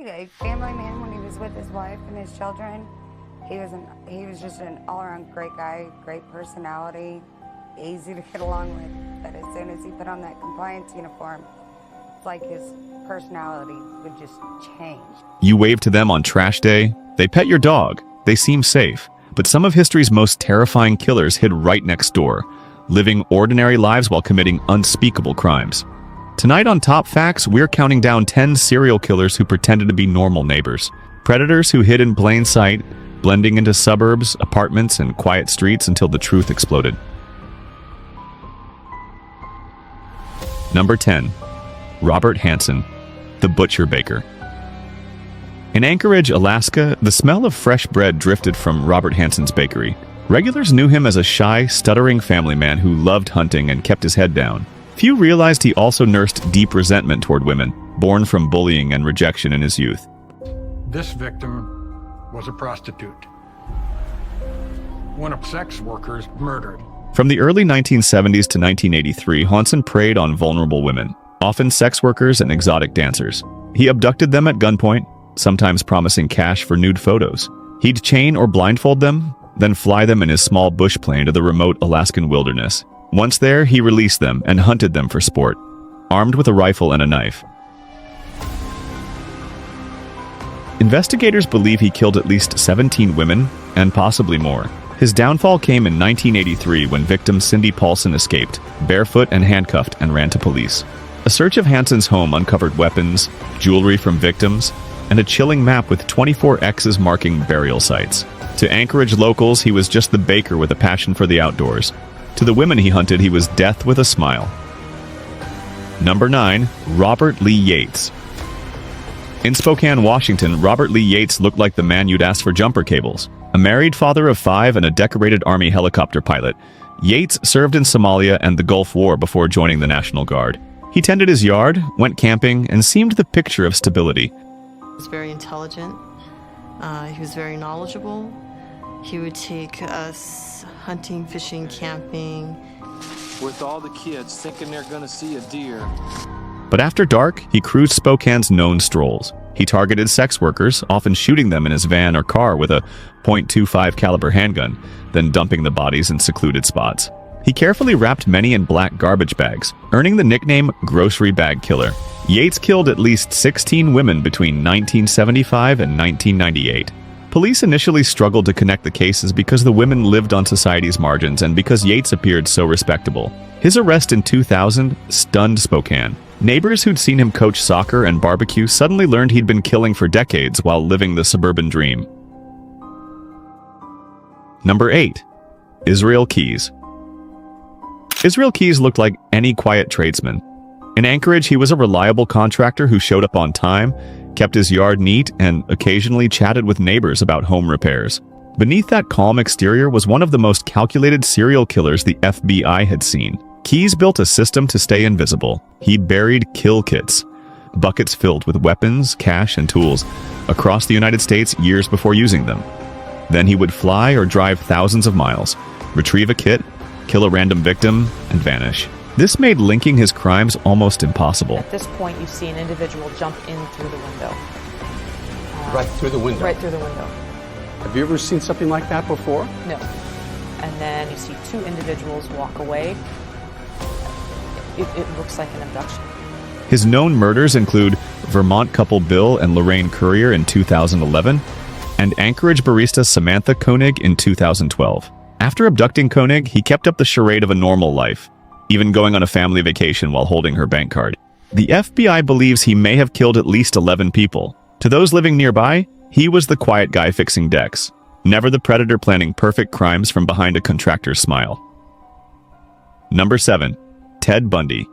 great. A family man when he was with his wife and his children. He was just an all-around great guy, great personality, easy to get along with. But as soon as he put on that compliance uniform, it's like his personality would just change. You wave to them on trash day, they pet your dog, they seem safe. But some of history's most terrifying killers hid right next door, living ordinary lives while committing unspeakable crimes. Tonight on Top Facts, we're counting down 10 serial killers who pretended to be normal neighbors. Predators who hid in plain sight, blending into suburbs, apartments, and quiet streets until the truth exploded. Number 10. Robert Hansen, the Butcher Baker. In Anchorage, Alaska, the smell of fresh bread drifted from Robert Hansen's bakery. Regulars knew him as a shy, stuttering family man who loved hunting and kept his head down. Few realized he also nursed deep resentment toward women, born from bullying and rejection in his youth. This victim was a prostitute. One of sex workers murdered. From the early 1970s to 1983, Hansen preyed on vulnerable women, often sex workers and exotic dancers. He abducted them at gunpoint, sometimes promising cash for nude photos. He'd chain or blindfold them, then fly them in his small bush plane to the remote Alaskan wilderness. Once there, he released them and hunted them for sport, armed with a rifle and a knife. Investigators believe he killed at least 17 women, and possibly more. His downfall came in 1983 when victim Cindy Paulson escaped, barefoot and handcuffed, and ran to police. A search of Hansen's home uncovered weapons, jewelry from victims, and a chilling map with 24 X's marking burial sites. To Anchorage locals, he was just the baker with a passion for the outdoors. To the women he hunted, he was death with a smile. Number 9. Robert Lee Yates. In Spokane, Washington, Robert Lee Yates looked like the man you'd ask for jumper cables. A married father of 5 and a decorated Army helicopter pilot, Yates served in Somalia and the Gulf War before joining the National Guard. He tended his yard, went camping, and seemed the picture of stability. He was very intelligent. He was very knowledgeable. He would take us hunting, fishing, camping. With all the kids thinking they're gonna see a deer. But after dark, he cruised Spokane's known strolls. He targeted sex workers, often shooting them in his van or car with a .25 caliber handgun, then dumping the bodies in secluded spots. He carefully wrapped many in black garbage bags, earning the nickname Grocery Bag Killer. Yates killed at least 16 women between 1975 and 1998. Police initially struggled to connect the cases because the women lived on society's margins and because Yates appeared so respectable. His arrest in 2000 stunned Spokane. Neighbors who'd seen him coach soccer and barbecue suddenly learned he'd been killing for decades while living the suburban dream. Number 8. Israel Keyes. Israel Keyes looked like any quiet tradesman. In Anchorage, he was a reliable contractor who showed up on time, kept his yard neat, and occasionally chatted with neighbors about home repairs. Beneath that calm exterior was one of the most calculated serial killers the FBI had seen. Keyes built a system to stay invisible. He buried kill kits, buckets filled with weapons, cash, and tools, across the United States years before using them. Then he would fly or drive thousands of miles, retrieve a kit, kill a random victim, and vanish. This made linking his crimes almost impossible. At this point, you see an individual jump in through the window. Right through the window? Right through the window. Have you ever seen something like that before? No. And then you see 2 individuals walk away. It looks like an abduction. His known murders include Vermont couple Bill and Lorraine Currier in 2011, and Anchorage barista Samantha Koenig in 2012. After abducting Koenig, he kept up the charade of a normal life, even going on a family vacation while holding her bank card. The FBI believes he may have killed at least 11 people. To those living nearby, he was the quiet guy fixing decks, never the predator planning perfect crimes from behind a contractor's smile. Number 7. Ted Bundy.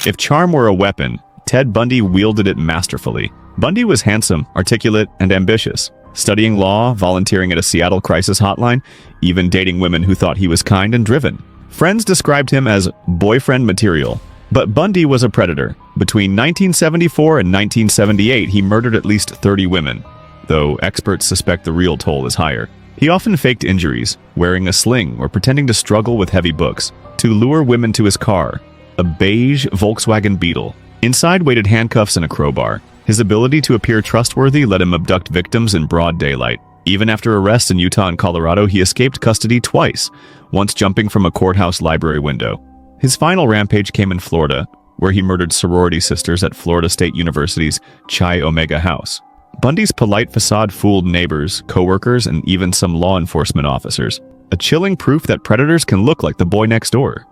If charm were a weapon, Ted Bundy wielded it masterfully. Bundy was handsome, articulate, and ambitious, studying law, volunteering at a Seattle crisis hotline, even dating women who thought he was kind and driven. Friends described him as boyfriend material. But Bundy was a predator. Between 1974 and 1978, he murdered at least 30 women, though experts suspect the real toll is higher. He often faked injuries, wearing a sling or pretending to struggle with heavy books, to lure women to his car, a beige Volkswagen Beetle. Inside waited handcuffs and a crowbar. His ability to appear trustworthy let him abduct victims in broad daylight. Even after arrests in Utah and Colorado, he escaped custody twice, once jumping from a courthouse library window. His final rampage came in Florida, where he murdered sorority sisters at Florida State University's Chi Omega house. Bundy's polite facade fooled neighbors, coworkers, and even some law enforcement officers. A chilling proof that predators can look like the boy next door.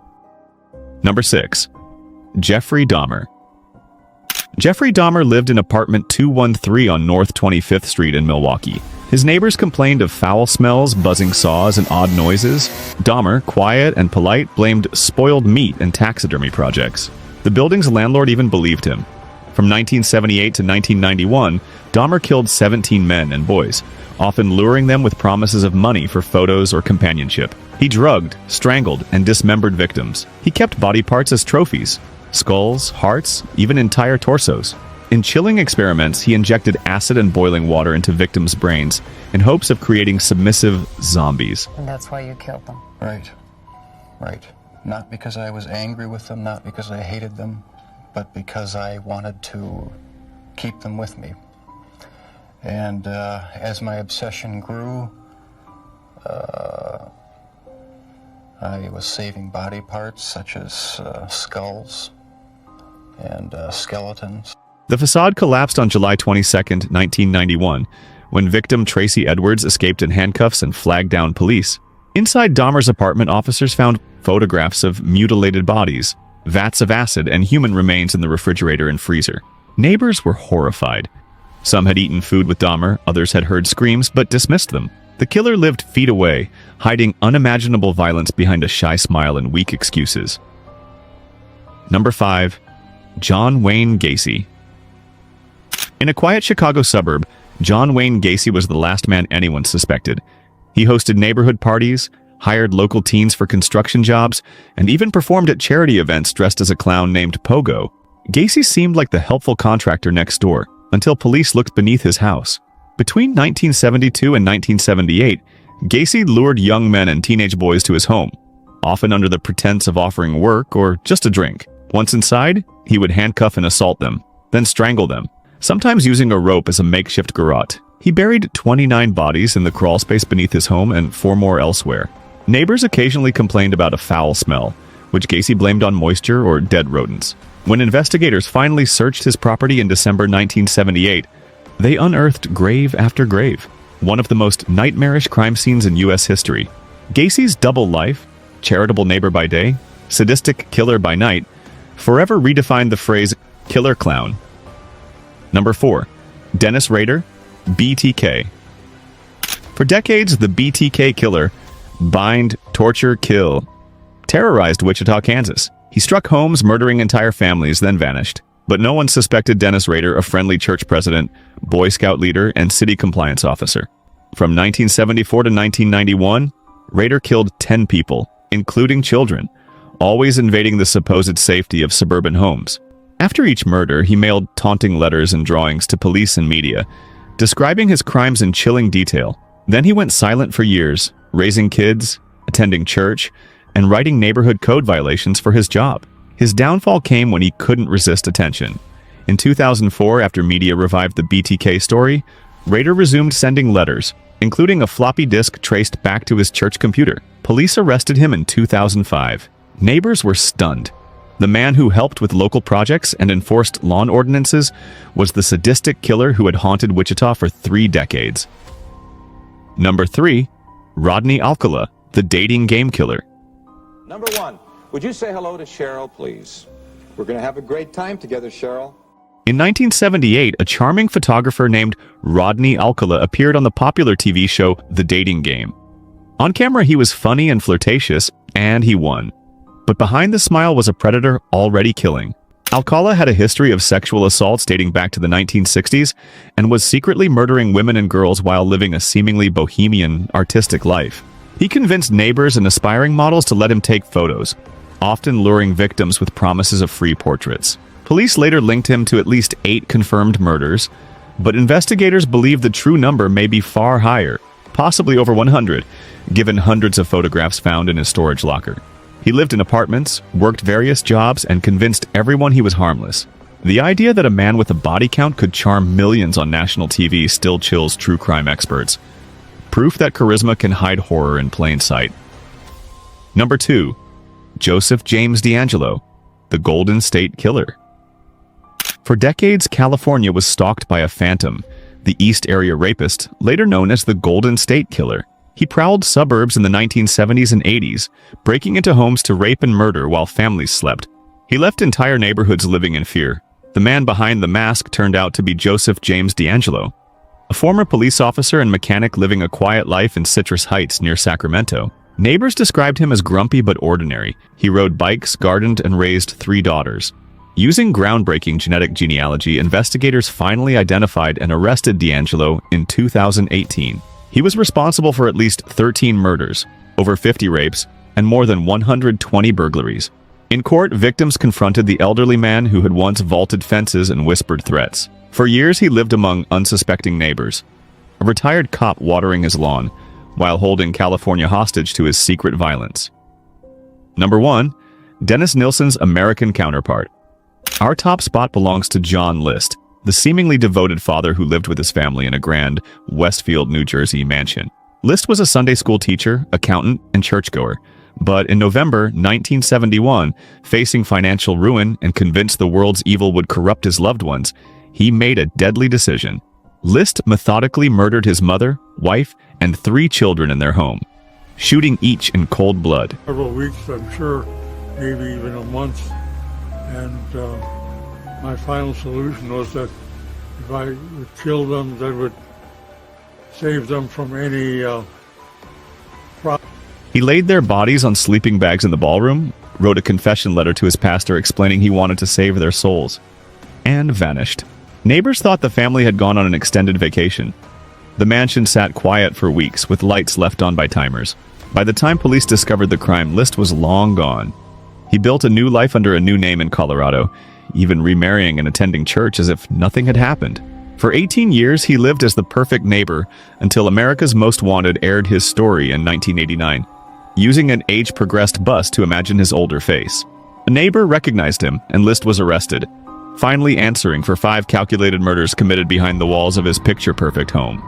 Number 6. Jeffrey Dahmer. Jeffrey Dahmer lived in apartment 213 on North 25th Street in Milwaukee. His neighbors complained of foul smells, buzzing saws, and odd noises. Dahmer, quiet and polite, blamed spoiled meat and taxidermy projects. The building's landlord even believed him. From 1978 to 1991, Dahmer killed 17 men and boys, often luring them with promises of money for photos or companionship. He drugged, strangled, and dismembered victims. He kept body parts as trophies: skulls, hearts, even entire torsos. In chilling experiments, he injected acid and boiling water into victims' brains in hopes of creating submissive zombies. And that's why you killed them. Right. Not because I was angry with them, not because I hated them, but because I wanted to keep them with me. And as my obsession grew, I was saving body parts such as skulls and skeletons. The facade collapsed on July 22, 1991, when victim Tracy Edwards escaped in handcuffs and flagged down police. Inside Dahmer's apartment, officers found photographs of mutilated bodies, vats of acid, and human remains in the refrigerator and freezer. Neighbors were horrified. Some had eaten food with Dahmer, others had heard screams but dismissed them. The killer lived feet away, hiding unimaginable violence behind a shy smile and weak excuses. Number 5. John Wayne Gacy. In a quiet Chicago suburb, John Wayne Gacy was the last man anyone suspected. He hosted neighborhood parties, hired local teens for construction jobs, and even performed at charity events dressed as a clown named Pogo. Gacy seemed like the helpful contractor next door, until police looked beneath his house. Between 1972 and 1978, Gacy lured young men and teenage boys to his home, often under the pretense of offering work or just a drink. Once inside, he would handcuff and assault them, then strangle them, sometimes using a rope as a makeshift garrote. He buried 29 bodies in the crawl space beneath his home and 4 more elsewhere. Neighbors occasionally complained about a foul smell, which Gacy blamed on moisture or dead rodents. When investigators finally searched his property in December 1978, they unearthed grave after grave, one of the most nightmarish crime scenes in U.S. history. Gacy's double life, charitable neighbor by day, sadistic killer by night, forever redefined the phrase killer clown. Number 4. Dennis Rader, BTK. For decades, the BTK killer, bind, torture, kill, terrorized Wichita, Kansas. He struck homes, murdering entire families, then vanished. But no one suspected Dennis Rader, a friendly church president, Boy Scout leader, and city compliance officer. From 1974 to 1991, Rader killed 10 people, including children, always invading the supposed safety of suburban homes. After each murder, he mailed taunting letters and drawings to police and media, describing his crimes in chilling detail. Then he went silent for years, raising kids, attending church, and writing neighborhood code violations for his job. His downfall came when he couldn't resist attention. In 2004, after media revived the BTK story, Rader resumed sending letters, including a floppy disk traced back to his church computer. Police arrested him in 2005. Neighbors were stunned. The man who helped with local projects and enforced lawn ordinances was the sadistic killer who had haunted Wichita for 3 decades. Number 3. Rodney Alcala, the dating game killer. Number 1, would you say hello to Cheryl, please? We're going to have a great time together, Cheryl. In 1978, a charming photographer named Rodney Alcala appeared on the popular TV show The Dating Game. On camera, he was funny and flirtatious, and he won. But behind the smile was a predator already killing. Alcala had a history of sexual assaults dating back to the 1960s and was secretly murdering women and girls while living a seemingly bohemian, artistic life. He convinced neighbors and aspiring models to let him take photos, often luring victims with promises of free portraits. Police later linked him to at least 8 confirmed murders, but investigators believe the true number may be far higher, possibly over 100, given hundreds of photographs found in his storage locker. He lived in apartments, worked various jobs, and convinced everyone he was harmless. The idea that a man with a body count could charm millions on national TV still chills true crime experts. Proof that charisma can hide horror in plain sight. Number 2. Joseph James DeAngelo, the Golden State Killer. For decades, California was stalked by a phantom, the East Area Rapist, later known as the Golden State Killer. He prowled suburbs in the 1970s and 80s, breaking into homes to rape and murder while families slept. He left entire neighborhoods living in fear. The man behind the mask turned out to be Joseph James DeAngelo, a former police officer and mechanic living a quiet life in Citrus Heights near Sacramento. Neighbors described him as grumpy but ordinary. He rode bikes, gardened, and raised 3 daughters. Using groundbreaking genetic genealogy, investigators finally identified and arrested DeAngelo in 2018. He was responsible for at least 13 murders, over 50 rapes, and more than 120 burglaries. In court, victims confronted the elderly man who had once vaulted fences and whispered threats. For years, he lived among unsuspecting neighbors, a retired cop watering his lawn, while holding California hostage to his secret violence. Number 1. Dennis Nilsen's American counterpart. Our top spot belongs to John List, the seemingly devoted father who lived with his family in a grand Westfield, New Jersey mansion. List was a Sunday school teacher, accountant, and churchgoer, but in November 1971, facing financial ruin and convinced the world's evil would corrupt his loved ones, he made a deadly decision. List methodically murdered his mother, wife, and 3 children in their home, shooting each in cold blood. Several weeks, I'm sure, maybe even a month, and my final solution was that if I would kill them, that would save them from any problem. He laid their bodies on sleeping bags in the ballroom, wrote a confession letter to his pastor explaining he wanted to save their souls, and vanished. Neighbors thought the family had gone on an extended vacation. The mansion sat quiet for weeks, with lights left on by timers. By the time police discovered the crime, List was long gone. He built a new life under a new name in Colorado, even remarrying and attending church as if nothing had happened. For 18 years, he lived as the perfect neighbor until America's Most Wanted aired his story in 1989, using an age-progressed bust to imagine his older face. A neighbor recognized him, and List was arrested, finally answering for 5 calculated murders committed behind the walls of his picture-perfect home.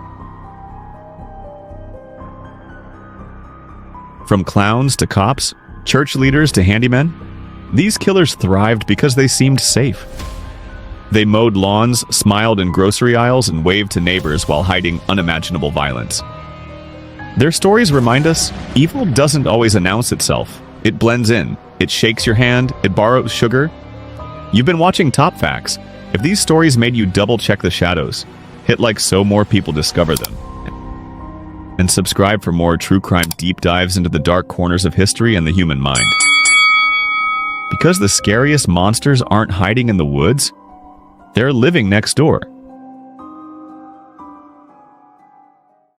From clowns to cops, church leaders to handymen, these killers thrived because they seemed safe. They mowed lawns, smiled in grocery aisles, and waved to neighbors while hiding unimaginable violence. Their stories remind us, evil doesn't always announce itself. It blends in. It shakes your hand. It borrows sugar. You've been watching Top Facts. If these stories made you double-check the shadows, hit like so more people discover them. And subscribe for more true crime deep dives into the dark corners of history and the human mind. Because the scariest monsters aren't hiding in the woods, they're living next door.